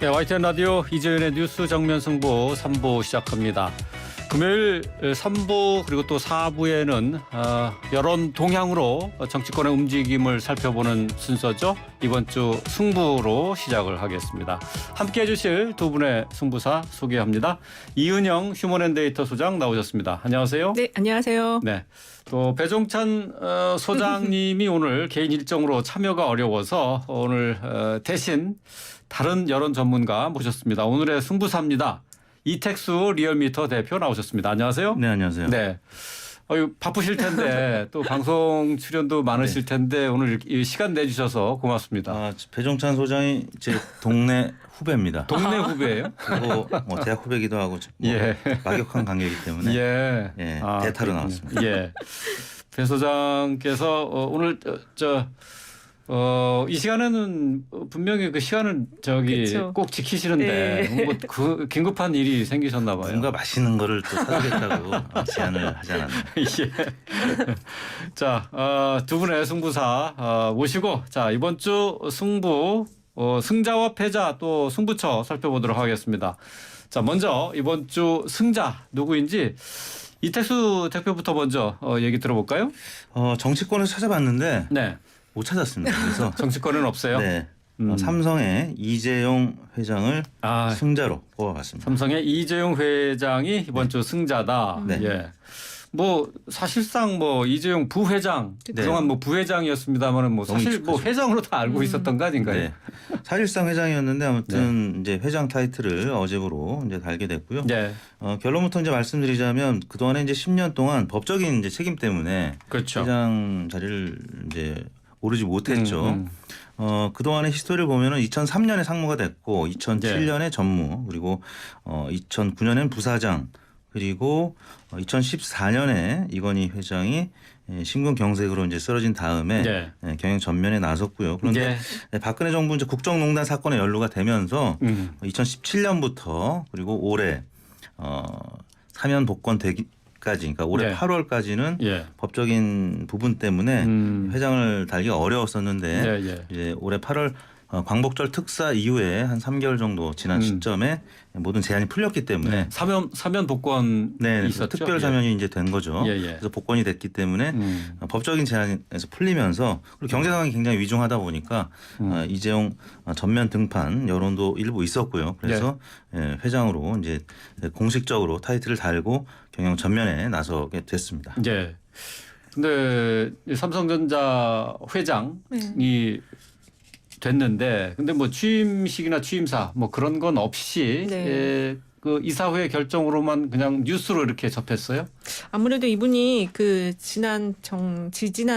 네, YTN 라디오 이재윤의 뉴스 정면 승부 3부 시작합니다. 금요일 3부 그리고 또 4부에는 여론 동향으로 정치권의 움직임을 살펴보는 순서죠. 이번 주 승부로 시작을 하겠습니다. 함께해 주실 두 분의 승부사 소개합니다. 이은영 휴먼앤데이터 소장 나오셨습니다. 안녕하세요. 네, 안녕하세요. 네, 또 배종찬 소장님이 오늘 개인 일정으로 참여가 어려워서 오늘 대신 다른 여론 전문가 모셨습니다. 오늘의 승부사입니다. 이택수 리얼미터 대표 나오셨습니다. 안녕하세요. 네, 안녕하세요. 네. 바쁘실 텐데 또 방송 출연도 많으실 텐데 오늘 이 시간 내주셔서 고맙습니다. 배종찬 소장이 제 동네 후배입니다. 동네 후배예요? 그리고 대학 후배기도 하고 예. 막역한 관계이기 때문에 예. 대타로 나왔습니다. 예. 배 소장께서 오늘 이 시간에는 분명히 그 시간을 그쵸. 꼭 지키시는데 네. 뭐 그 긴급한 일이 생기셨나 봐요. 뭔가 맛있는 거를 또 사주겠다고 제안을 하지 않았나요? 예. 자, 두 분의 승부사 모시고 자 이번 주 승부 승자와 패자 또 승부처 살펴보도록 하겠습니다. 자, 먼저 이번 주 승자 누구인지 이택수 대표부터 먼저 얘기 들어볼까요? 정치권에서 찾아봤는데 네. 못 찾았습니다. 그래서 정치권은 없어요. 네, 삼성의 이재용 회장을 승자로 뽑아봤습니다. 삼성의 이재용 회장이 이번 주 승자다. 네. 예. 뭐 사실상 뭐 이재용 부회장 네. 그동안 뭐 부회장이었습니다만은 뭐 사실 뭐 회장으로 다 알고 있었던 거 아닌가요? 네. 사실상 회장이었는데 아무튼 이제 회장 타이틀을 어제부로 이제 달게 됐고요. 네. 결론부터 이제 말씀드리자면 그 동안에 이제 10년 동안 법적인 이제 책임 때문에 그렇죠. 회장 자리를 이제 오르지 못했죠. 그 동안의 히스토리를 보면은 2003년에 상무가 됐고 2007년에 전무 그리고 2009년엔 부사장 그리고 2014년에 이건희 회장이 심근경색으로 이제 쓰러진 다음에 네. 경영 전면에 나섰고요. 그런데 박근혜 정부 이제 국정농단 사건에 연루가 되면서 2017년부터 그리고 올해 사면 복권 되기까지 그러니까 올해 네. 8월까지는 법적인 부분 때문에 회장을 달기가 어려웠었는데 이제 올해 8월 광복절 특사 이후에 한 3개월 정도 지난 시점에 모든 제한이 풀렸기 때문에 사면 복권 있었죠. 특별 사면이 이제 된 거죠. 그래서 복권이 됐기 때문에 법적인 제한에서 풀리면서 그리고 경제 상황이 굉장히 위중하다 보니까 이재용 전면 등판 여론도 일부 있었고요. 그래서 회장으로 이제 공식적으로 타이틀을 달고 경영 전면에 나서게 됐습니다. 네. 근데 삼성전자 회장이 됐는데 근데 뭐 취임식이나 취임사 뭐 그런 건 없이 그 이사회 결정으로만 그냥 뉴스로 이렇게 접했어요? 아무래도 이분이 그 지지난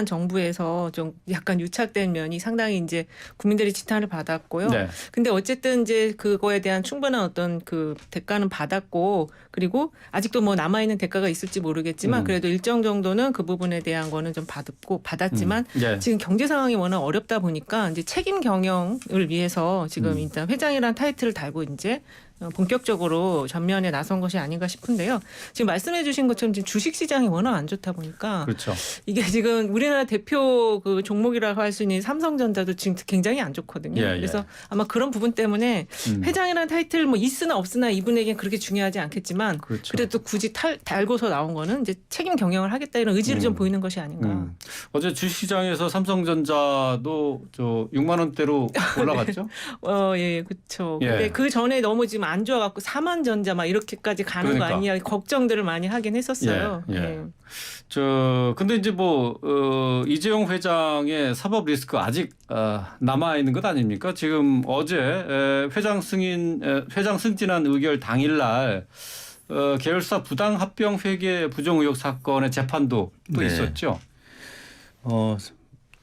정부에서 좀 약간 유착된 면이 상당히 이제 국민들이 지탄을 받았고요. 네. 근데 어쨌든 이제 그거에 대한 충분한 어떤 그 대가는 받았고 그리고 아직도 뭐 남아있는 대가가 있을지 모르겠지만 그래도 일정 정도는 그 부분에 대한 거는 좀 받았지만 지금 경제 상황이 워낙 어렵다 보니까 이제 책임 경영을 위해서 지금 일단 회장이라는 타이틀을 달고 이제 본격적으로 전면에 나선 것이 아닌가 싶은데요. 지금 말씀해 주신 것처럼 지금 주식시장이 워낙 안 좋다 보니까 그렇죠. 이게 지금 우리나라 대표 그 종목이라고 할 수 있는 삼성전자도 지금 굉장히 안 좋거든요. 그래서 아마 그런 부분 때문에 회장이라는 타이틀 뭐 있으나 없으나 이분에겐 그렇게 중요하지 않겠지만 그래도 굳이 달고서 나온 거는 이제 책임 경영을 하겠다 이런 의지를 좀 보이는 것이 아닌가. 어제 주식시장에서 삼성전자도 6만 원대로 올라갔죠? 예, 그렇죠. 근데 그 전에 너무 지금 안 좋아갖고 사만전자 막 이렇게까지 가는 거 아니냐 걱정들을 많이 하긴 했었어요. 근데 이제 뭐 이재용 회장의 사법 리스크 아직 남아 있는 것 아닙니까? 지금 어제 회장 승진한 의결 당일날 계열사 부당 합병 회계 부정 의혹 사건의 재판도 또 있었죠.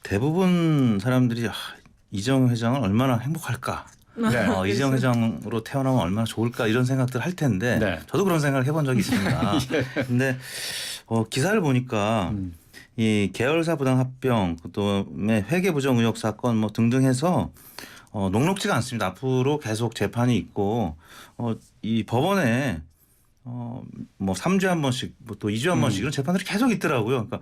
대부분 사람들이 이재용 회장은 얼마나 행복할까. 이재용 회장으로 태어나면 얼마나 좋을까 이런 생각들 할 텐데 저도 그런 생각을 해본 적이 있습니다. 근데 기사를 보니까 이 계열사 부당 합병 그다음에 회계 부정 의혹 사건 뭐 등등 해서 녹록지가 않습니다. 앞으로 계속 재판이 있고 이 법원에 뭐 3주에 한 번씩 뭐 또 2주에 한 번씩 이런 재판들이 계속 있더라고요. 그러니까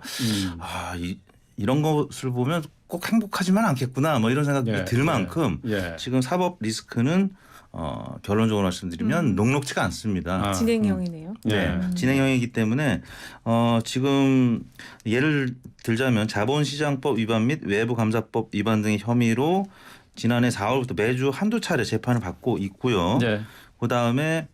이런 것을 보면 꼭 행복하지만 않겠구나 뭐 이런 생각이 들 만큼 지금 사법 리스크는 결론적으로 말씀드리면 녹록지가 않습니다. 진행형이네요. 네, 진행형이기 때문에 지금 예를 들자면 자본시장법 위반 및 외부감사법 위반 등의 혐의로 지난해 4월부터 매주 한두 차례 재판을 받고 있고요. 네. 그다음에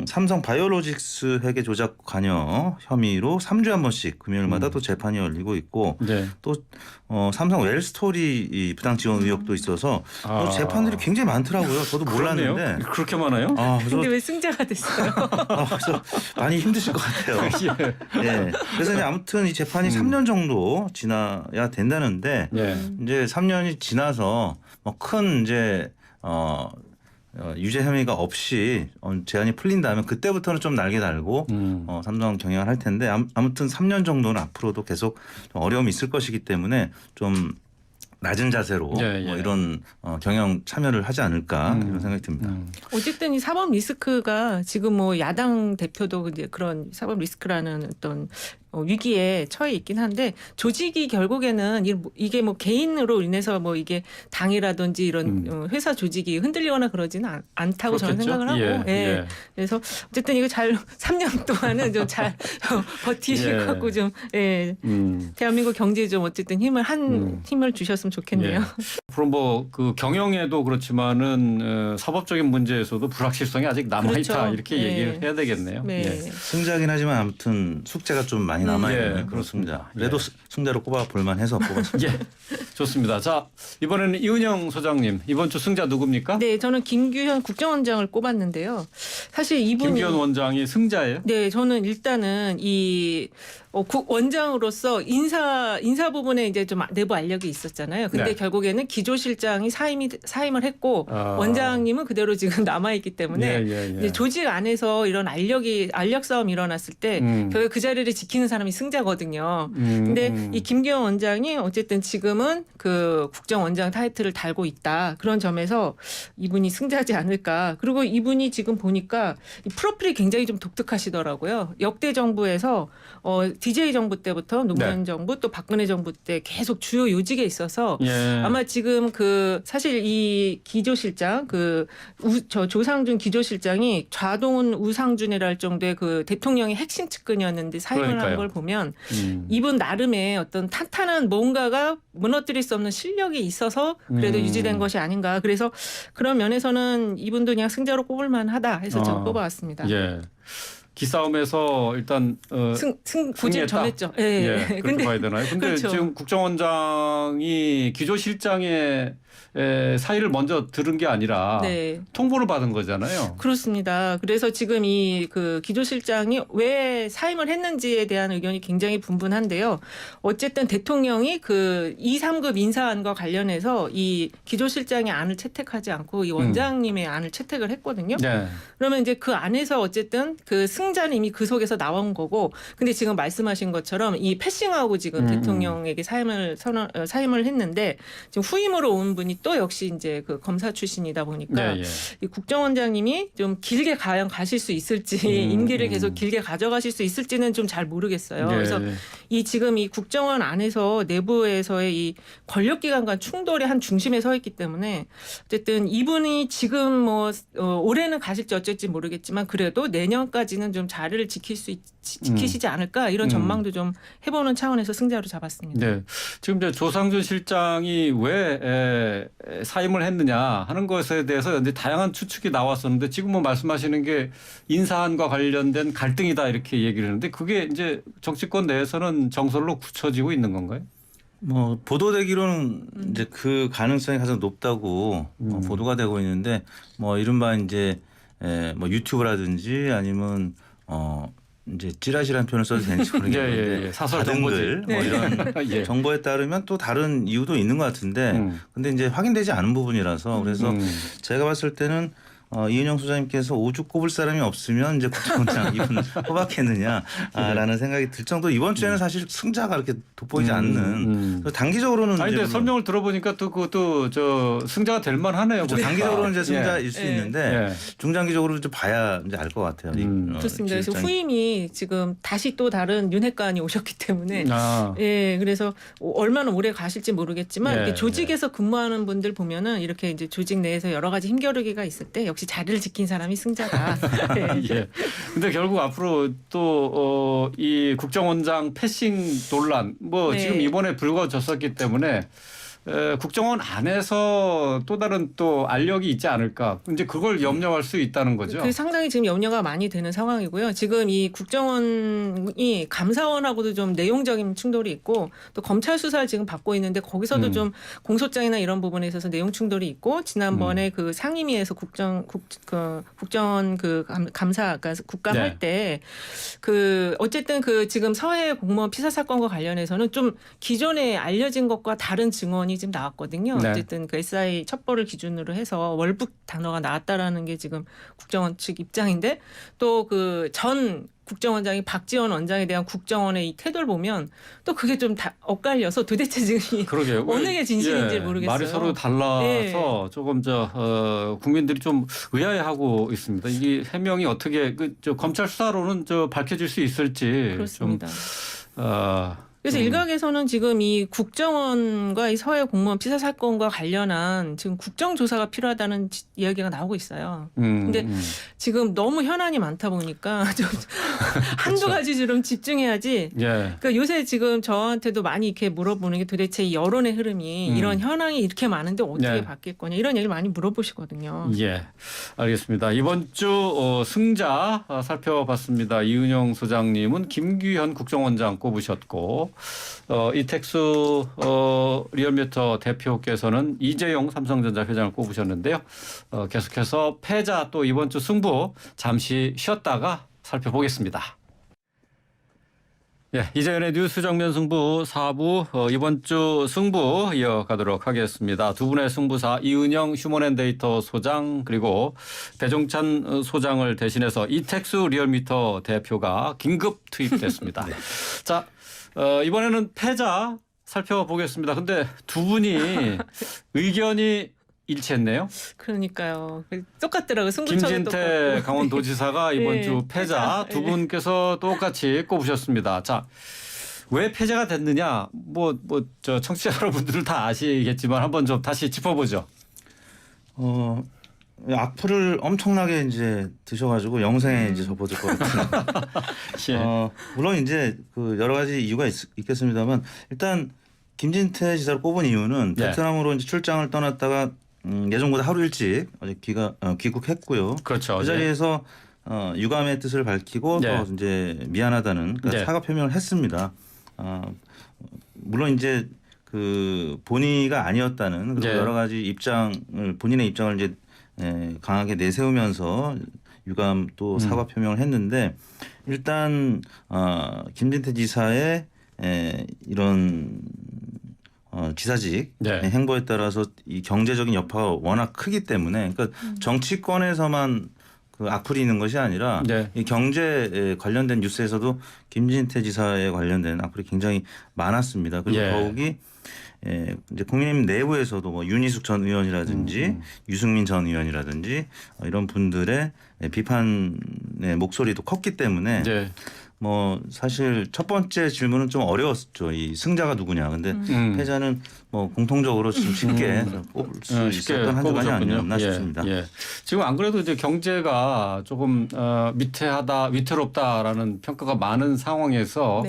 삼성 바이오로직스 회계 조작 관여 혐의로 3주에 한 번씩 금요일마다 또 재판이 열리고 있고 네. 또 삼성 웰스토리 이 부당 지원 의혹도 있어서 또 재판들이 굉장히 많더라고요. 저도 몰랐는데. 그렇네요. 그렇게 많아요? 근데 왜 승자가 됐어요? 그래서 많이 힘드실 것 같아요. 예. 네. 그래서 이제 아무튼 이 재판이 3년 정도 지나야 된다는데 예. 이제 3년이 지나서 뭐 큰 이제 유죄 혐의가 없이 제한이 풀린다면 그때부터는 좀 날개 달고 삼성 경영을 할 텐데 아무튼 3년 정도는 앞으로도 계속 좀 어려움이 있을 것이기 때문에 좀 낮은 자세로 뭐 이런 경영 참여를 하지 않을까 이런 생각이 듭니다. 어쨌든 이 사법 리스크가 지금 뭐 야당 대표도 이제 그런 사법 리스크라는 어떤 위기에 처해 있긴 한데 조직이 결국에는 이게 뭐 개인으로 인해서 뭐 이게 당이라든지 이런 회사 조직이 흔들리거나 그러지는 않다고 저는 생각을 하고 그래서 어쨌든 이거 잘 3년 동안은 좀 잘 버티실 갖고 좀 대한민국 경제에 좀 어쨌든 힘을 주셨으면 좋겠네요. 그럼 뭐 그 경영에도 그렇지만은 사법적인 문제에서도 불확실성이 아직 남아 있다 그렇죠. 이렇게 얘기를 해야 되겠네요. 승자긴 하지만 아무튼 숙제가 좀 많이 남아있는 그렇습니다. 그래도 승자로 꼽아볼만해서 뽑았습니다. 좋습니다. 자 이번에는 이은영 소장님 이번 주 승자 누굽니까? 네, 저는 김규현 국정원장을 꼽았는데요. 사실 이분이 김규현 원장이 승자예요? 네, 저는 일단은 이 원장으로서 인사 부분에 이제 좀 내부 알력이 있었잖아요. 근데 결국에는 기조실장이 사임을 했고 원장님은 그대로 지금 남아 있기 때문에 이제 조직 안에서 이런 알력 싸움이 일어났을 때 결국 그 자리를 지키는 사람이 승자거든요. 근데 이 김규현 원장이 어쨌든 지금은 그 국정원장 타이틀을 달고 있다. 그런 점에서 이분이 승자지 않을까. 그리고 이분이 지금 보니까 이 프로필이 굉장히 좀 독특하시더라고요. 역대 정부에서 DJ 정부 때부터 노무현 정부 또 박근혜 정부 때 계속 주요 요직에 있어서 아마 지금 그 사실 이 기조실장 저 조상준 기조실장이 좌동훈 우상준이라 할 정도의 그 대통령의 핵심 측근이었는데 사임을 한 걸 보면 이분 나름의 어떤 탄탄한 뭔가가 무너뜨릴 수 없는 실력이 있어서 그래도 유지된 것이 아닌가. 그래서 그런 면에서는 이분도 그냥 승자로 꼽을 만하다 해서 저는 뽑아왔습니다. 기싸움에서 일단 고지를 정했죠. 그렇게 봐야 되나요? 근데 그렇죠. 지금 국정원장이 기조실장의 사의를 먼저 들은 게 아니라 통보를 받은 거잖아요. 그렇습니다. 그래서 지금 이 그 기조실장이 왜 사임을 했는지에 대한 의견이 굉장히 분분한데요. 어쨌든 대통령이 그 2, 3급 인사안과 관련해서 이 기조실장의 안을 채택하지 않고 이 원장님의 안을 채택을 했거든요. 그러면 이제 그 안에서 어쨌든 그 승자는 이미 그 속에서 나온 거고, 근데 지금 말씀하신 것처럼 이 패싱하고 지금 대통령에게 사임을 했는데 지금 후임으로 온 분이 또 역시 이제 그 검사 출신이다 보니까 이 국정원장님이 좀 길게 과연 가실 수 있을지 임기를 계속 길게 가져가실 수 있을지는 좀 잘 모르겠어요. 그래서 이 지금 이 국정원 안에서 내부에서의 이 권력기관 간 충돌의 한 중심에 서 있기 때문에 어쨌든 이분이 지금 뭐 올해는 가실지 어쩔지 모르겠지만 그래도 내년까지는 좀 자리를 지키시지 않을까 이런 전망도 좀 해보는 차원에서 승자로 잡았습니다. 지금 이제 조상준 실장이 왜 사임을 했느냐 하는 것에 대해서 이제 다양한 추측이 나왔었는데 지금 뭐 말씀하시는 게 인사안과 관련된 갈등이다 이렇게 얘기를 했는데 그게 이제 정치권 내에서는 정설로 굳혀지고 있는 건가요? 뭐 보도되기로는 이제 그 가능성이 가장 높다고 보도가 되고 있는데 뭐 이른바 이제 뭐 유튜브라든지 아니면 이제 찌라시라는 표현을 써도 되는지 모르겠는데 사설 다등글 뭐 이런 정보에 따르면 또 다른 이유도 있는 것 같은데 근데 이제 확인되지 않은 부분이라서 그래서 제가 봤을 때는 이은영 소장님께서 오죽 꼽을 사람이 없으면 이제 국정원장 이분 호박했느냐라는 생각이 들 정도. 이번 주에는 사실 승자가 그렇게 돋보이지 않는. 단기적으로는. 아니 근데 설명을 들어보니까 또 그것도 저 승자가 될 만하네요. 그렇죠. 단기적으로는 이제 승자일 수 있는데 중장기적으로 좀 봐야 이제 알 것 같아요. 그렇습니다. 그래서 후임이 지금 다시 또 다른 윤핵관이 오셨기 때문에 예, 그래서 얼마나 오래 가실지 모르겠지만 이렇게 조직에서 근무하는 분들 보면은 이렇게 이제 조직 내에서 여러 가지 힘겨루기가 있을 때 역시 자리를 지킨 사람이 승자다. 예. 근데 결국 앞으로 또 이 국정원장 패싱 논란 뭐 지금 이번에 불거졌었기 때문에 국정원 안에서 또 다른 또 알력이 있지 않을까. 이제 그걸 염려할 수 있다는 거죠. 그 상당히 지금 염려가 많이 되는 상황이고요. 지금 이 국정원이 감사원하고도 좀 내용적인 충돌이 있고 또 검찰 수사를 지금 받고 있는데 거기서도 좀 공소장이나 이런 부분에 있어서 내용 충돌이 있고 지난번에 그 상임위에서 국정원 그 감사 그러니까 국감 할 때 그 어쨌든 그 지금 서해 공무원 피살 사건과 관련해서는 좀 기존에 알려진 것과 다른 증언이 지금 나왔거든요. 어쨌든 그 SI 첩보를 기준으로 해서 월북 단어가 나왔다라는 게 지금 국정원 측 입장인데 또 그 전 국정원장이 박지원 원장에 대한 국정원의 이 태도를 보면 또 그게 좀 다 엇갈려서 도대체 지금 어느 게 진실인지 모르겠어요. 말이 서로 달라서 조금 국민들이 좀 의아해하고 있습니다. 이게 해명이 어떻게 저 검찰 수사로는 밝혀질 수 있을지 그렇습니다. 그래서 일각에서는 지금 이 국정원과 이 서해 공무원 피살 사건과 관련한 지금 국정조사가 필요하다는 이야기가 나오고 있어요. 근데 지금 너무 현안이 많다 보니까 좀 한두 가지 좀 집중해야지. 그러니까 요새 지금 저한테도 많이 이렇게 물어보는 게 도대체 이 여론의 흐름이 이런 현황이 이렇게 많은데 어떻게 바뀔 거냐 이런 얘기를 많이 물어보시거든요. 예, 알겠습니다. 이번 주 승자 살펴봤습니다. 이은영 소장님은 김규현 국정원장 꼽으셨고 이택수 리얼미터 대표께서는 이재용 삼성전자 회장을 꼽으셨는데요. 계속해서 패자 또 이번 주 승부 잠시 쉬었다가 살펴보겠습니다. 예, 이재현의 뉴스 정면 승부 4부 이번 주 승부 이어가도록 하겠습니다. 두 분의 승부사 이은영 휴먼앤데이터 소장 그리고 배종찬 소장을 대신해서 이택수 리얼미터 대표가 긴급 투입됐습니다. 자, 이번에는 패자 살펴보겠습니다. 근데 두 분이 의견이 일치했네요. 그러니까요. 똑같더라고요. 승부처는 김진태 똑같고. 강원도지사가 이번 주 패자 두 분께서 똑같이 꼽으셨습니다. 자, 왜 패자가 됐느냐? 저 청취자 여러분들은 다 아시겠지만 한번 좀 다시 짚어보죠. 악플을 엄청나게 이제 드셔가지고 영생에 이제 접어들 것 같은. 물론 이제 그 여러 가지 이유가 있겠습니다만 일단 김진태 지사를 꼽은 이유는 베트남으로 이제 출장을 떠났다가 예정보다 하루 일찍 어제 귀국했고요. 그렇죠. 그 자리에서 유감의 뜻을 밝히고 또 이제 미안하다는 그러니까 사과 표명을 했습니다. 물론 이제 그 본의가 아니었다는 그리고 여러 가지 본인의 입장을 이제 강하게 내세우면서 유감 또 사과 표명을 했는데 일단 김진태 지사의 이런 지사직 행보에 따라서 이 경제적인 여파가 워낙 크기 때문에 그러니까 정치권에서만 그 악플이 있는 것이 아니라 이 경제에 관련된 뉴스에서도 김진태 지사에 관련된 악플이 굉장히 많았습니다. 그리고 더욱이 이제 국민의힘 내부에서도 뭐 윤희숙 전 의원이라든지 유승민 전 의원이라든지 이런 분들의 비판의 목소리도 컸기 때문에 뭐 사실 첫 번째 질문은 좀 어려웠죠. 이 승자가 누구냐. 근데 패자는 뭐 공통적으로 좀 쉽게 꼽을 수 있었던 한 주간이 아니었나 싶습니다. 지금 안 그래도 이제 경제가 조금 위태롭다라는 평가가 많은 상황에서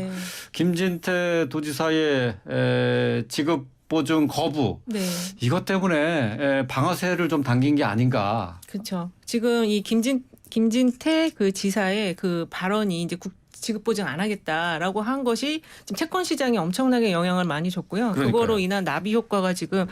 김진태 도지사의 지급 보증 거부 이것 때문에 방아쇠를 좀 당긴 게 아닌가. 그렇죠. 지금 이 김진태 그 지사의 그 발언이 이제 지급 보증 안 하겠다라고 한 것이 지금 채권 시장에 엄청나게 영향을 많이 줬고요. 그러니까요. 그거로 인한 나비 효과가 지금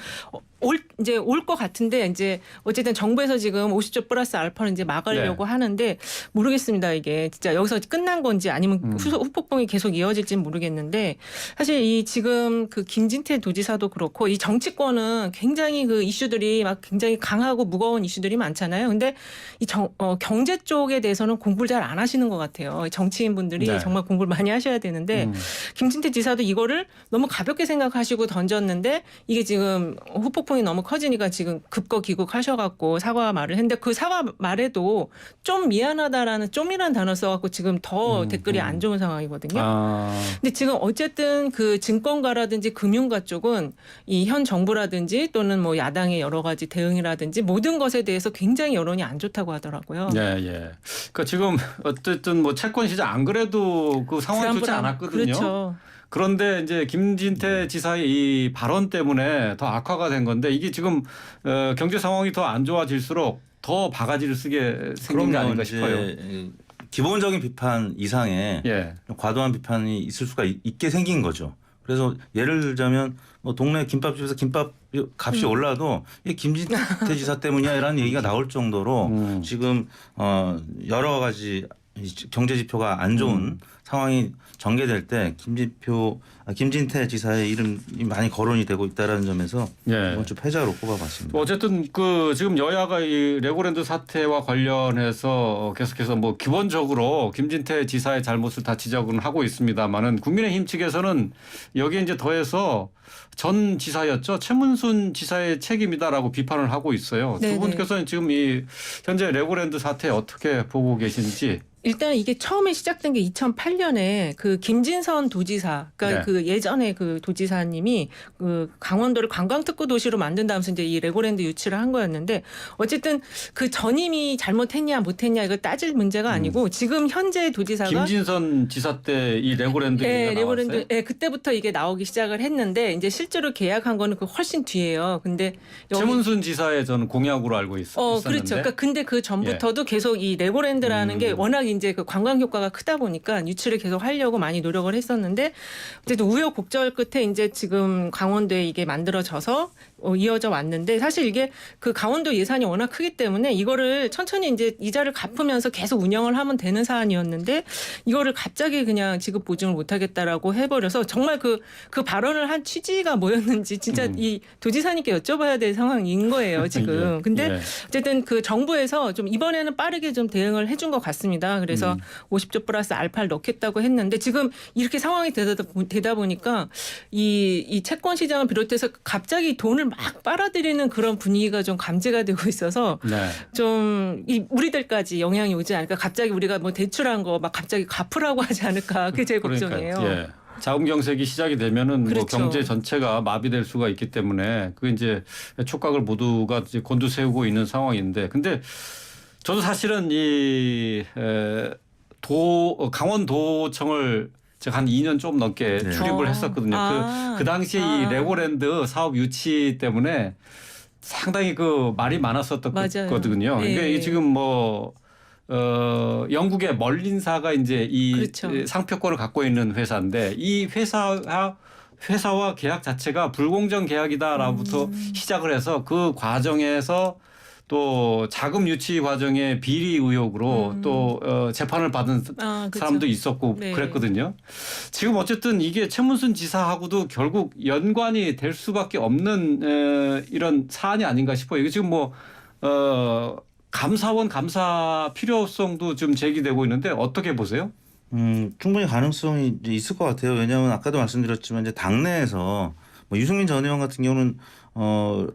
이제 올 것 같은데 이제 어쨌든 정부에서 지금 50조 플러스 알파를 이제 막으려고 하는데 모르겠습니다. 이게 진짜 여기서 끝난 건지 아니면 후폭풍이 계속 이어질지는 모르겠는데 사실 이 지금 그 김진태 도지사도 그렇고 이 정치권은 굉장히 그 이슈들이 막 굉장히 강하고 무거운 이슈들이 많잖아요. 근데 이 경제 쪽에 대해서는 공부를 잘 안 하시는 것 같아요. 정치인분들이 정말 공부를 많이 하셔야 되는데 김진태 지사도 이거를 너무 가볍게 생각하시고 던졌는데 이게 지금 후폭풍이 너무 커지니까 지금 급거기국하셔갖고 사과 말을 했는데 그 사과 말에도 좀 미안하다라는 좀이라는 단어 써갖고 지금 더 댓글이 안 좋은 상황이거든요. 근데 지금 어쨌든 그 증권가라든지 금융가 쪽은 이 현 정부라든지 또는 뭐 야당의 여러 가지 대응이라든지 모든 것에 대해서 굉장히 여론이 안 좋다고 하더라고요. 예. 그러니까 지금 어쨌든 뭐 채권 시장 안 그래도 그 상황이 좋지 않았거든요. 그렇죠. 그런데 이제 김진태 지사의 이 발언 때문에 더 악화가 된 건데 이게 지금 경제 상황이 더 안 좋아질수록 더 바가지를 쓰게 생긴 게 아닌가 싶어요. 기본적인 비판 이상의 과도한 비판이 있을 수가 있게 생긴 거죠. 그래서 예를 들자면 뭐 동네 김밥집에서 김밥 값이 올라도 이게 김진태 지사 때문이야라는 얘기가 나올 정도로 지금 여러 가지 경제 지표가 안 좋은 상황이 전개될 때 김진태 지사의 이름이 많이 거론이 되고 있다라는 점에서 이번 주 패자로 꼽아봤습니다. 어쨌든 그 지금 여야가 이 레고랜드 사태와 관련해서 계속해서 뭐 기본적으로 김진태 지사의 잘못을 다 지적은 하고 있습니다만은 국민의힘 측에서는 여기에 이제 더해서 전 지사였죠. 최문순 지사의 책임이다라고 비판을 하고 있어요. 두 분께서는 지금 이 현재 레고랜드 사태 어떻게 보고 계신지. 일단 이게 처음에 시작된 게 2008년에 그 김진선 도지사, 그러니까 그 예전에 그 도지사님이 그 강원도를 관광특구 도시로 만든다면서 이제 이 레고랜드 유치를 한 거였는데 어쨌든 그 전임이 잘못했냐 못했냐 이걸 따질 문제가 아니고 지금 현재 도지사가 김진선 지사 때 이 레고랜드 얘기가 나왔어요? 그때부터 이게 나오기 시작을 했는데 이제 실제로 계약한 거는 그 훨씬 뒤에요. 근데 최문순 지사의 저는 공약으로 알고 있었는데. 그렇죠. 그러니까 근데 그 전부터도 계속 이 레고랜드라는 게 워낙 이제 그 관광 효과가 크다 보니까 유치를 계속 하려고 많이 노력을 했었는데 어쨌든 우여곡절 끝에 이제 지금 강원도에 이게 만들어져서 이어져 왔는데 사실 이게 그 강원도 예산이 워낙 크기 때문에 이거를 천천히 이제 이자를 갚으면서 계속 운영을 하면 되는 사안이었는데 이거를 갑자기 그냥 지급 보증을 못 하겠다라고 해버려서 정말 그 발언을 한 취지가 뭐였는지 진짜 이 도지사님께 여쭤봐야 될 상황인 거예요 지금. 근데 어쨌든 그 정부에서 좀 이번에는 빠르게 좀 대응을 해준 것 같습니다. 그래서 50조 플러스 알파를 넣겠다고 했는데 지금 이렇게 상황이 되다 보니까 이 채권 시장을 비롯해서 갑자기 돈을 막 빨아들이는 그런 분위기가 좀 감지가 되고 있어서 좀 이 우리들까지 영향이 오지 않을까. 갑자기 우리가 뭐 대출한 거 막 갑자기 갚으라고 하지 않을까. 그게 제일 걱정이에요. 자금 경색이 시작이 되면은 뭐 경제 전체가 마비될 수가 있기 때문에 그 이제 촉각을 모두가 이제 곤두세우고 있는 상황인데, 근데 저도 사실은 이 강원도청을 제가 한 2년 좀 넘게 출입을 했었거든요. 그 당시에 이 레고랜드 사업 유치 때문에 상당히 그 말이 많았었거든요. 그러니까 이게 지금 뭐 영국의 멀린사가 이제 이 상표권을 갖고 있는 회사인데 이 회사와 계약 자체가 불공정 계약이다라부터 시작을 해서 그 과정에서 또 자금 유치 과정에 비리 의혹으로 또 재판을 받은 사람도 있었고 그랬거든요. 지금 어쨌든 이게 최문순 지사하고도 결국 연관이 될 수밖에 없는 이런 사안이 아닌가 싶어요. 이게 지금 뭐 감사원 감사 필요성도 좀 제기되고 있는데 어떻게 보세요? 충분히 가능성이 있을 것 같아요. 왜냐하면 아까도 말씀드렸지만 이제 당내에서 뭐 유승민 전 의원 같은 경우는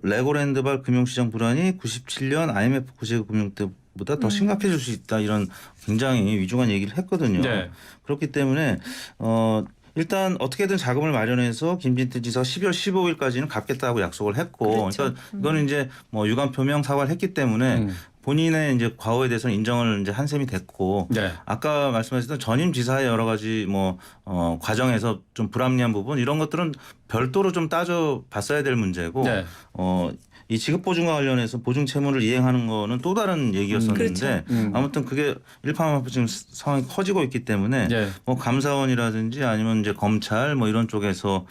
레고랜드발 금융시장 불안이 97년 IMF 구제 금융 때보다 더 심각해질 수 있다 이런 굉장히 위중한 얘기를 했거든요. 그렇기 때문에 일단 어떻게든 자금을 마련해서 김진태 지사가 12월 15일까지는 갚겠다고 약속을 했고, 그러니까 이거는 이제 뭐 유감 표명 사과를 했기 때문에 본인의 이제 과오에 대해서는 인정을 이제 한 셈이 됐고, 아까 말씀하셨던 전임 지사의 여러 가지 뭐 과정에서 좀 불합리한 부분 이런 것들은 별도로 좀 따져 봤어야 될 문제고, 이 지급보증과 관련해서 보증채무를 이행하는 거는 또 다른 얘기였었는데 그렇죠. 아무튼 그게 일파만파 지금 상황이 커지고 있기 때문에 예. 뭐 감사원이라든지 아니면 이제 검찰 뭐 이런 쪽에서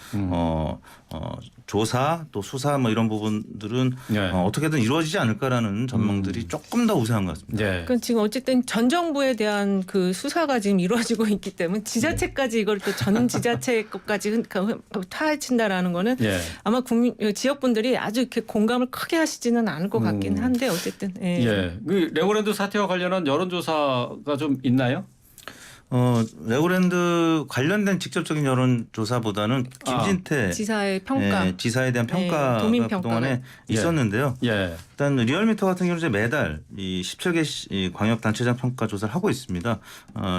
조사 또 수사 뭐 이런 부분들은 예. 어떻게든 이루어지지 않을까라는 전망들이 조금 더 우세한 것 같습니다. 예. 그러니까 지금 어쨌든 전 정부에 대한 그 수사가 지금 이루어지고 있기 때문에 지자체까지 이걸 또 전 지자체 것까지 타해친다라는 거는 예. 아마 지역분들이 아주 이렇게 공감을 크게 하시지는 않을 것 같긴 한데 어쨌든 예. 예. 그 레고랜드 사태와 관련한 여론조사가 좀 있나요? 레고랜드 관련된 직접적인 여론조사보다는 김진태 지사의 평가, 지사에 대한 평가가 도민 그동안에 있었는데요. 예. 일단 리얼미터 같은 경우는 이제 매달 이 17개 광역단체장 평가 조사를 하고 있습니다.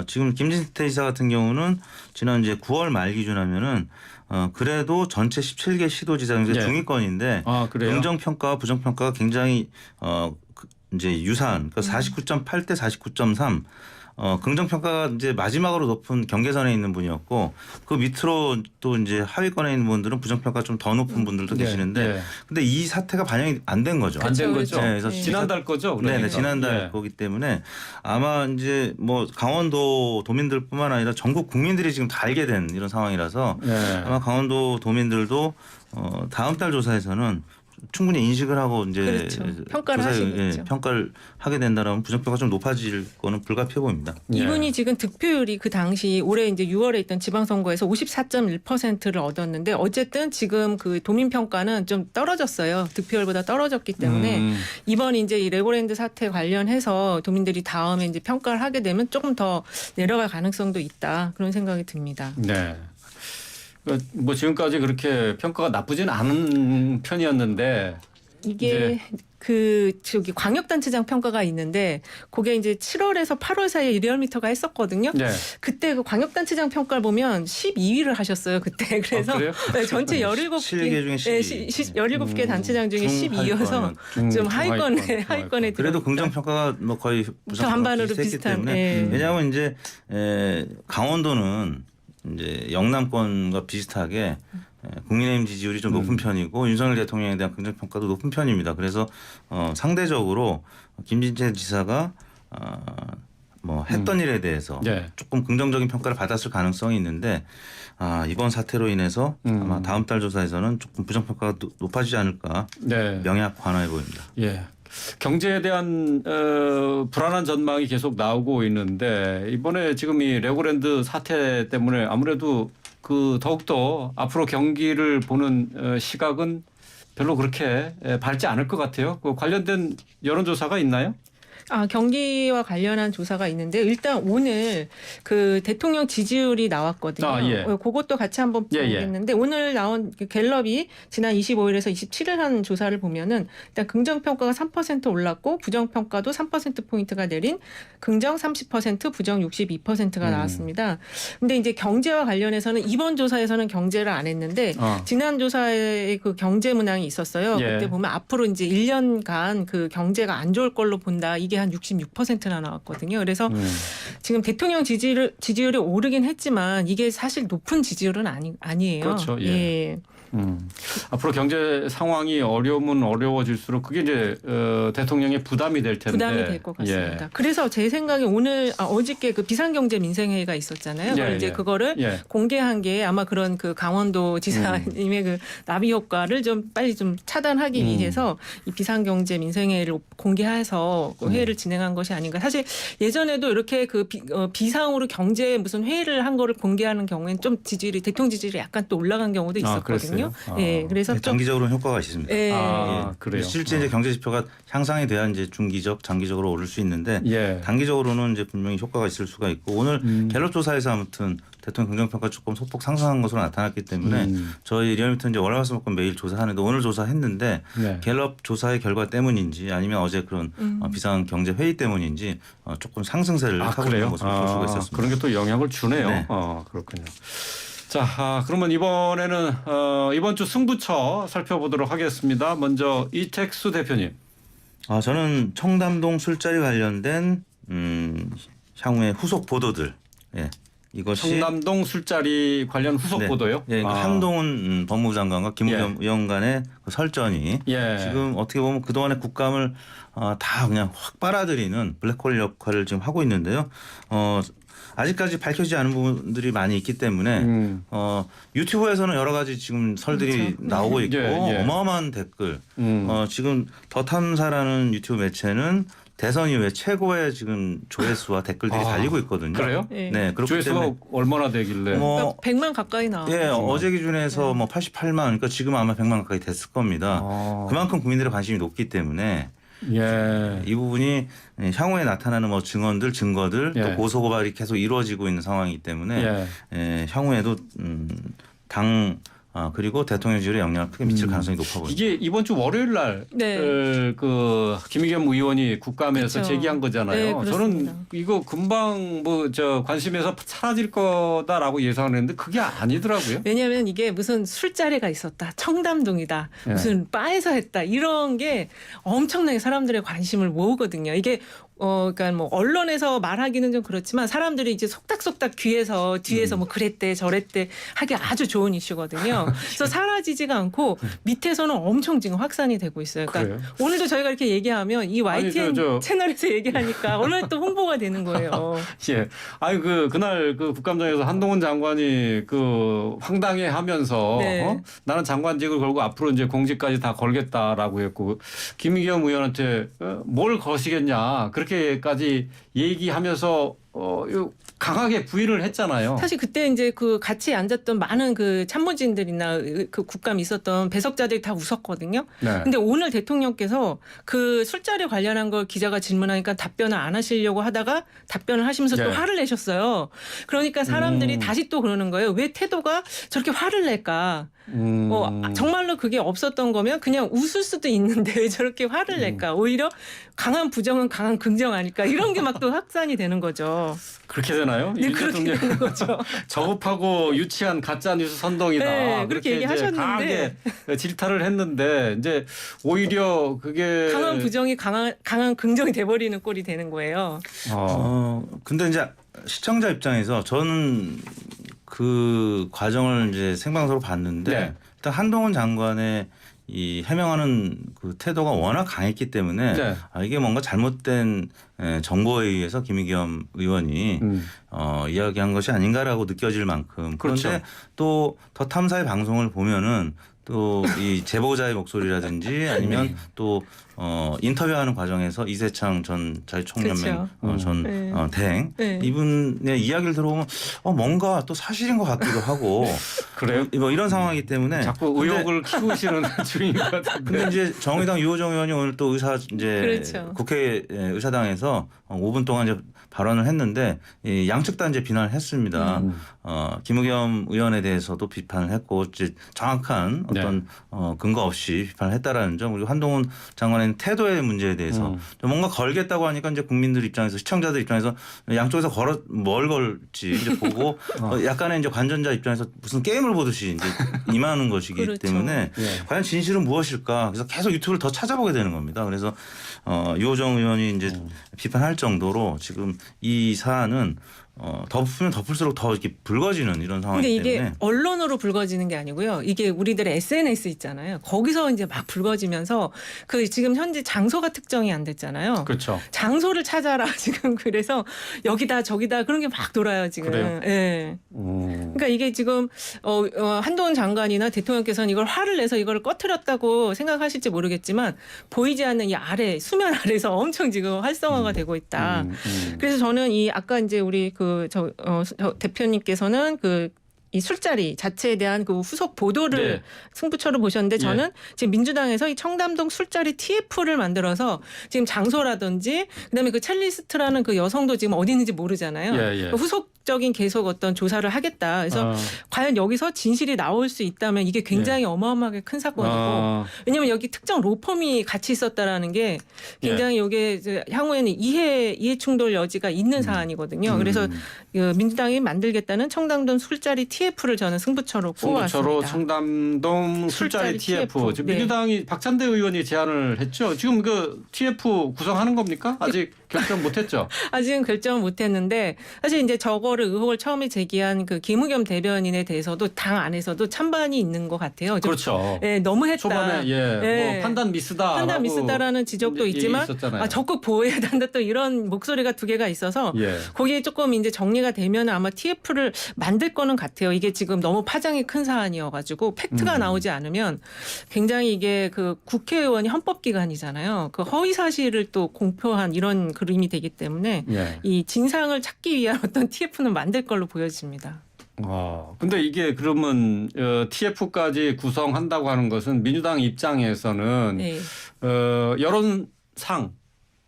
지금 김진태 지사 같은 경우는 지난 이제 9월 말 기준하면은 그래도 전체 17개 시도지사 중에 중위권인데 긍정 평가와 부정 평가가 굉장히 이제 유사한 그러니까 49.8대 49.3. 긍정평가가 이제 마지막으로 높은 경계선에 있는 분이었고 그 밑으로 또 이제 하위권에 있는 분들은 부정평가 좀 더 높은 분들도 계시는데 근데 이 사태가 반영이 안 된 거죠. 안 된 거죠. 네, 그래서 지난달 거죠. 그러니까. 네, 지난달 거기 때문에 아마 이제 뭐 강원도 도민들뿐만 아니라 전국 국민들이 지금 다 알게 된 이런 상황이라서 아마 강원도 도민들도 다음 달 조사에서는 충분히 인식을 하고 이제 그렇죠. 평가를 하시겠죠. 평가를 하게 된다면 부정평가 좀 높아질 거는 불가피해 보입니다. 이분이 지금 득표율이 그 당시 올해 이제 6월에 있던 지방선거에서 54.1%를 얻었는데 어쨌든 지금 그 도민평가는 좀 떨어졌어요. 득표율보다 떨어졌기 때문에 이번 이제 이 레고랜드 사태 관련해서 도민들이 다음에 이제 평가를 하게 되면 조금 더 내려갈 가능성도 있다 그런 생각이 듭니다. 네. 뭐 지금까지 그렇게 평가가 나쁘진 않은 편이었는데 이게 저기 광역단체장 평가가 있는데 그게 이제 7월에서 8월 사이에 리얼미터가 했었거든요. 네. 그때 그 광역단체장 평가를 보면 12위를 하셨어요. 그때 그래서 네, 전체 17개 중에 12. 17개 단체장 중에 12위여서 좀 하위권에 그래도 긍정 평가가 뭐 거의 부정 반반으로 비슷했기 비슷한. 때문에 왜냐하면 이제 강원도는 이제 영남권과 비슷하게 국민의힘 지지율이 좀 높은 편이고 윤석열 대통령에 대한 긍정평가도 높은 편입니다. 그래서 상대적으로 김진태 지사가 뭐 했던 일에 대해서 조금 긍정적인 평가를 받았을 가능성이 있는데 이번 사태로 인해서 아마 다음 달 조사에서는 조금 부정평가가 높아지지 않을까 명약 관화해 보입니다. 예. 경제에 대한 불안한 전망이 계속 나오고 있는데 이번에 지금 이 레고랜드 사태 때문에 아무래도 그 더욱더 앞으로 경기를 보는 시각은 별로 그렇게 밝지 않을 것 같아요. 그 관련된 여론조사가 있나요? 경기와 관련한 조사가 있는데 일단 오늘 그 대통령 지지율이 나왔거든요. 그것도 같이 한번 보겠는데 오늘 나온 갤럽이 지난 25일에서 27일 한 조사를 보면은 일단 긍정평가가 3% 올랐고 부정평가도 3%포인트가 내린 긍정 30% 부정 62%가 나왔습니다. 근데 이제 경제와 관련해서는 이번 조사에서는 경제를 안 했는데 지난 조사에 그 경제 문항이 있었어요. 그때 보면 앞으로 이제 1년간 그 경제가 안 좋을 걸로 본다. 이게 한 66%나 나왔거든요. 그래서 지금 대통령 지지율이 오르긴 했지만 이게 사실 높은 지지율은 아니에요. 그렇죠. 예. 앞으로 경제 상황이 어려우면 어려워질수록 그게 이제 대통령의 부담이 될 텐데. 부담이 될 것 같습니다. 그래서 제 생각에 오늘 어저께 그 비상경제 민생회의가 있었잖아요. 이제 그거를 공개한 게 아마 그런 그 강원도 지사님의 그 나비 효과를 좀 빨리 좀 차단하기 위해서 이 비상경제 민생회의를 공개해서 회의를 진행한 것이 아닌가. 사실 예전에도 이렇게 그 비상으로 경제 무슨 회의를 한 거를 공개하는 경우에는 좀 대통령 지지율이 약간 또 올라간 경우도 있었거든요. 그래서 좀 단기적으로는 효과가 있습니다. 그래요. 실제 이제 경제 지표가 향상이 돼야 이제 중기적, 장기적으로 오를 수 있는데 단기적으로는 이제 분명히 효과가 있을 수가 있고 오늘 갤럽 조사에서 아무튼 대통령 긍정평가 조금 소폭 상승한 것으로 나타났기 때문에 저희 리얼미터 이제 월화수목금 매일 조사하는데 오늘 조사했는데 갤럽 조사의 결과 때문인지 아니면 어제 그런 비상 경제 회의 때문인지 조금 상승세를 하고 있는 모습을 볼 수가 있었습니다. 그런 게 또 영향을 주네요. 그렇군요. 자, 그러면 이번에는 이번 주 승부처 살펴보도록 하겠습니다. 먼저 이택수 대표님. 저는 청담동 술자리 관련된 향후의 후속 보도들 이것이 청담동 술자리 관련 후속 네. 보도요? 예, 그러니까 한동훈 법무부 장관과 김의겸 의원 간의 그 설전이 지금 어떻게 보면 그동안의 국감을 다 그냥 확 빨아들이는 블랙홀 역할을 지금 하고 있는데요. 아직까지 밝혀지지 않은 부분들이 많이 있기 때문에 유튜브에서는 여러 가지 지금 설들이 그렇죠. 나오고 있고 어마어마한 댓글. 지금 더 탐사라는 유튜브 매체는 대선 이후에 최고의 지금 조회수와 댓글들이 달리고 있거든요. 그래요? 네. 네, 그렇기 조회수가 때문에 얼마나 되길래? 그러니까 100만 가까이 나와요. 예, 어제 기준에서 뭐 88만, 그러니까 지금 아마 100만 가까이 됐을 겁니다. 그만큼 국민들의 관심이 높기 때문에 이 부분이 향후에 나타나는 뭐 증언들, 증거들 또 고소 고발이 계속 이루어지고 있는 상황이기 때문에 향후에도 당 그리고 대통령 지지율에 영향을 크게 미칠 가능성이 높아 보입니다. 이게 이번 주 월요일 날 그 김의겸 의원이 국감에서 그렇죠. 제기한 거잖아요. 네, 저는 이거 금방 뭐 저 관심에서 사라질 거다라고 예상했는데 그게 아니더라고요. 왜냐하면 이게 무슨 술자리가 있었다, 청담동이다, 무슨 바에서 했다 이런 게 엄청나게 사람들의 관심을 모으거든요. 이게 그러니까 뭐 언론에서 말하기는 좀 그렇지만 사람들이 이제 속닥속닥 뒤에서 뭐 그랬대 저랬대 하기 아주 좋은 이슈거든요. 그래서 사라지지가 않고 밑에서는 엄청 지금 확산이 되고 있어요. 그러니까 그래요? 오늘도 저희가 이렇게 얘기하면 이 YTN 채널에서 얘기하니까 언론에 또 홍보가 되는 거예요. 예. 아니 그날 그 국감장에서 한동훈 장관이 그 황당해하면서 나는 장관직을 걸고 앞으로 이제 공직까지 다 걸겠다라고 했고 김의겸 의원한테 뭘 거시겠냐 그렇게까지 얘기하면서 강하게 부인을 했잖아요. 사실 그때 이제 그 같이 앉았던 많은 그 참모진들이나 그 국감 있었던 배석자들이 다 웃었거든요. 근데 오늘 대통령께서 그 술자리 관련한 걸 기자가 질문하니까 답변을 안 하시려고 하다가 답변을 하시면서 또 화를 내셨어요. 그러니까 사람들이 다시 또 그러는 거예요. 왜 태도가 저렇게 화를 낼까? 정말로 그게 없었던 거면 그냥 웃을 수도 있는데 왜 저렇게 화를 낼까? 오히려 강한 부정은 강한 긍정 아닐까? 이런 게 막 또 확산이 되는 거죠. 그렇게 되나요? 네, 그렇게 되는 거죠. 저급하고 유치한 가짜 뉴스 선동이다. 네, 그렇게 얘기하셨는데 강하게 질타를 했는데 이제 오히려 그게 강한 부정이 강한 긍정이 돼버리는 꼴이 되는 거예요. 근데 이제 시청자 입장에서 저는 그 과정을 이제 생방송으로 봤는데 일단 한동훈 장관의 이 해명하는 그 태도가 워낙 강했기 때문에 이게 뭔가 잘못된 정보에 의해서 김의겸 의원이 이야기한 것이 아닌가라고 느껴질 만큼 그런데 또 더 탐사의 방송을 보면은 또 이 제보자의 목소리라든지 아니면 또 인터뷰하는 과정에서 이세창 전 자유총연맹 전 대행 이분의 이야기를 들어보면 뭔가 또 사실인 것 같기도 하고 그래요? 뭐 이런 상황이기 때문에 자꾸 의혹을 키우시는 중인 것 같은데. 근데 이제 정의당 유호정 의원이 오늘 또 이제 국회 의사당에서 5분 동안 이제 발언을 했는데 양측 다 이제 비난을 했습니다. 김의겸 의원에 대해서도 비판을 했고 이제 정확한 어떤 근거 없이 비판을 했다라는 점 그리고 한동훈 장관의 태도의 문제에 대해서 뭔가 걸겠다고 하니까 이제 국민들 입장에서 시청자들 입장에서 양쪽에서 뭘 걸지 이제 보고 약간의 이제 관전자 입장에서 무슨 게임을 보듯이 이제 임하는 것이기 때문에 과연 진실은 무엇일까? 그래서 계속 유튜브를 더 찾아보게 되는 겁니다. 그래서 유호정 의원이 이제 비판할 정도로 지금 이 사안은 덮으면 덮을수록 더 이렇게 불거지는 이런 상황이기 근데 이게 때문에 언론으로 불거지는 게 아니고요. 이게 우리들의 SNS 있잖아요. 거기서 이제 막 불거지면서 그 지금 현재 장소가 특정이 안 됐잖아요. 그렇죠. 장소를 찾아라 지금 그래서 여기다 저기다 그런 게 막 돌아요 지금. 그래요? 네. 그러니까 이게 지금 한동훈 장관이나 대통령께서는 이걸 화를 내서 이걸 꺼트렸다고 생각하실지 모르겠지만 보이지 않는 이 아래 수면 아래에서 엄청 지금 활성화가 되고 있다. 그래서 저는 이 아까 이제 우리 저 대표님께서는 이 술자리 자체에 대한 그 후속 보도를 승부처로 보셨는데 저는 지금 민주당에서 이 청담동 술자리 TF를 만들어서 지금 장소라든지 그다음에 그 첼리스트라는 그 여성도 지금 어디 있는지 모르잖아요. 그러니까 후속적인 계속 어떤 조사를 하겠다. 그래서 과연 여기서 진실이 나올 수 있다면 이게 굉장히 어마어마하게 큰 사건이고 왜냐하면 여기 특정 로펌이 같이 있었다라는 게 굉장히 이게 향후에는 이해 충돌 여지가 있는 사안이거든요. 그래서 민주당이 만들겠다는 청담동 술자리 TF를 저는 승부처로 꼽았습니다. 승부처로 청담동 술자리 TF. 지금 민주당이 박찬대 의원이 제안을 했죠. 지금 그 TF 구성하는 겁니까? 아직 결정 못했죠. 아직은 결정을 못했는데 사실 이제 저거를 의혹을 처음에 제기한 그 김의겸 대변인에 대해서도 당 안에서도 찬반이 있는 것 같아요. 좀, 그렇죠. 예, 너무했다. 초반에 뭐 판단 미스다. 판단 미스다라는 지적도 있지만 적극 보호해야 한다 또 이런 목소리가 두 개가 있어서 거기에 조금 이제 정리가 되면 아마 TF를 만들 거는 같아요. 이게 지금 너무 파장이 큰 사안이어가지고 팩트가 나오지 않으면 굉장히 이게 그 국회의원이 헌법기관이잖아요. 그 허위 사실을 또 공표한 이런 그림이 되기 때문에 이 진상을 찾기 위한 어떤 TF는 만들 걸로 보여집니다. 근데 이게 그러면 TF까지 구성한다고 하는 것은 민주당 입장에서는 여론상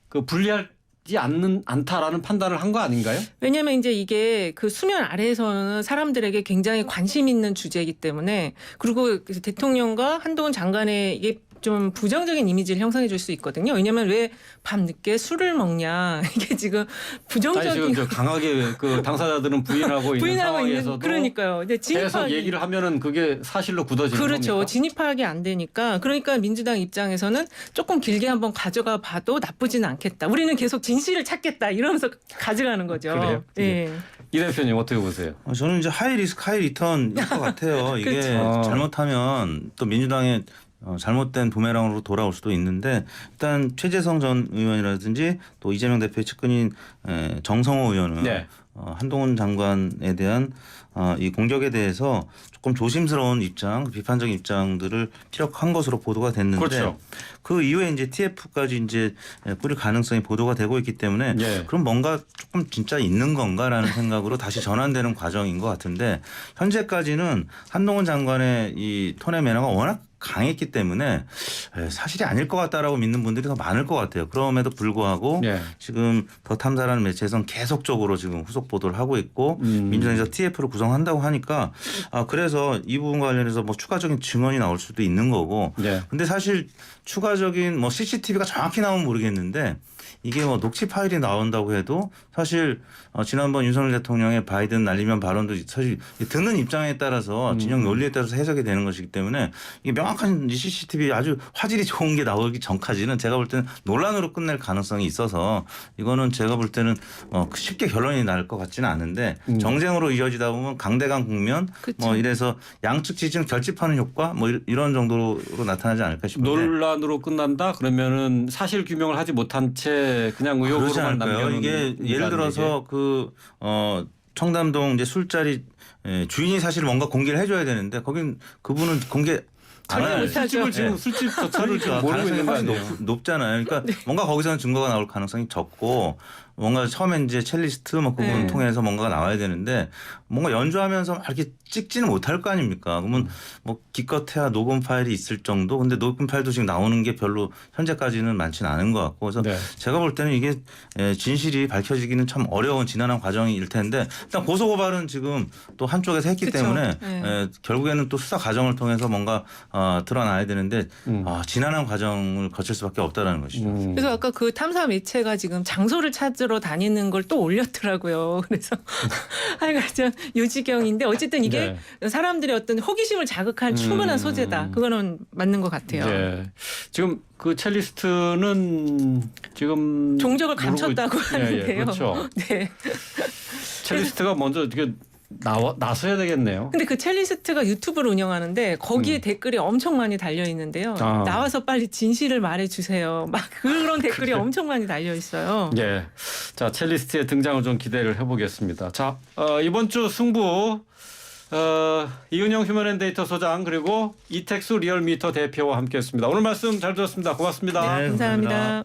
그 불리하지 않다라는 판단을 한 거 아닌가요? 왜냐하면 이제 이게 그 수면 아래에서는 사람들에게 굉장히 관심 있는 주제이기 때문에 그리고 대통령과 한동훈 장관의 이게 좀 부정적인 이미지를 형성해 줄 수 있거든요. 왜냐하면 왜 밤늦게 술을 먹냐 이게 지금 부정적인. 지금 강하게 그 당사자들은 부인하고 있는 상황에서도 그러니까요. 근데 계속 얘기를 하면은 그게 사실로 굳어지는 그렇죠. 겁니까? 진입 파악이 안 되니까 그러니까 민주당 입장에서는 조금 길게 한번 가져가 봐도 나쁘지는 않겠다. 우리는 계속 진실을 찾겠다 이러면서 가져가는 거죠. 그래요? 예. 이 대표님 어떻게 보세요? 저는 이제 하이 리스크 하이 리턴일 것 같아요. 이게 그렇죠. 잘못하면 또 민주당의 잘못된 부메랑으로 돌아올 수도 있는데 일단 최재성 전 의원이라든지 또 이재명 대표의 측근인 정성호 의원은 한동훈 장관에 대한 이 공격에 대해서 조금 조심스러운 입장, 비판적 입장들을 피력한 것으로 보도가 됐는데 그렇죠. 그 이후에 이제 TF까지 이제 뿌릴 가능성이 보도가 되고 있기 때문에 그럼 뭔가 조금 진짜 있는 건가라는 생각으로 다시 전환되는 과정인 것 같은데 현재까지는 한동훈 장관의 이 톤의 매너가 워낙 강했기 때문에 사실이 아닐 것 같다라고 믿는 분들이 더 많을 것 같아요. 그럼에도 불구하고 지금 더 탐사라는 매체에서는 계속적으로 지금 후속 보도를 하고 있고 민주당에서 TF를 구성한다고 하니까 그래서 이 부분과 관련해서 뭐 추가적인 증언이 나올 수도 있는 거고. 근데 사실 추가적인 뭐 CCTV가 정확히 나오면 모르겠는데 이게 뭐 녹취 파일이 나온다고 해도 사실 지난번 윤석열 대통령의 바이든 날리면 발언도 사실 듣는 입장에 따라서 진영 논리에 따라서 해석이 되는 것이기 때문에 이게 명확한 CCTV 아주 화질이 좋은 게 나오기 전까지는 제가 볼 때는 논란으로 끝낼 가능성이 있어서 이거는 제가 볼 때는 쉽게 결론이 날 것 같지는 않은데 정쟁으로 이어지다 보면 강대강 국면 뭐 이래서 양측 지지는 결집하는 효과 뭐 이런 정도로 나타나지 않을까 싶은데 논란으로 끝난다 그러면은 사실 규명을 하지 못한 채 그냥 의혹으로만 남겨놓는 이게 예를 들어서 그 청담동 이제 술자리 주인이 사실 뭔가 공개를 해줘야 되는데 거긴 그분은 공개 안 할 술집을 지금 술집 저차를 지금 모르고 있는 거 아니에요? 높잖아요. 그러니까 뭔가 거기서는 증거가 나올 가능성이 적고 뭔가 처음에 이제 첼리스트 뭐 그분 통해서 뭔가가 나와야 되는데 뭔가 연주하면서 막 이렇게 찍지는 못할 거 아닙니까? 그러면 뭐 기껏해야 녹음 파일이 있을 정도. 근데 녹음 파일도 지금 나오는 게 별로 현재까지는 많지는 않은 것 같고 그래서 제가 볼 때는 이게 진실이 밝혀지기는 참 어려운 지난한 과정일 텐데 일단 고소고발은 지금 또 한쪽에서 했기 때문에 결국에는 또 수사 과정을 통해서 뭔가 드러나야 되는데 지난한 과정을 거칠 수밖에 없다라는 것이죠. 그래서 아까 그 탐사 매체가 지금 장소를 찾으러 다니는 걸 또 올렸더라고요. 그래서 하여간 유지경인데 어쨌든 이게 사람들의 어떤 호기심을 자극할 충분한 소재다. 그거는 맞는 것 같아요. 지금 그 첼리스트는 지금 종적을 감췄다고 하는데요. 그렇죠. 첼리스트가 먼저 이렇게 나서야 되겠네요. 근데 그 첼리스트가 유튜브를 운영하는데 거기에 댓글이 엄청 많이 달려 있는데요. 나와서 빨리 진실을 말해 주세요. 막 그런 댓글이 엄청 많이 달려 있어요. 자, 첼리스트의 등장을 좀 기대를 해보겠습니다. 자, 이번 주 승부 이은영 휴먼앤데이터 소장 그리고 이택수 리얼미터 대표와 함께했습니다. 오늘 말씀 잘 들었습니다. 고맙습니다. 감사합니다.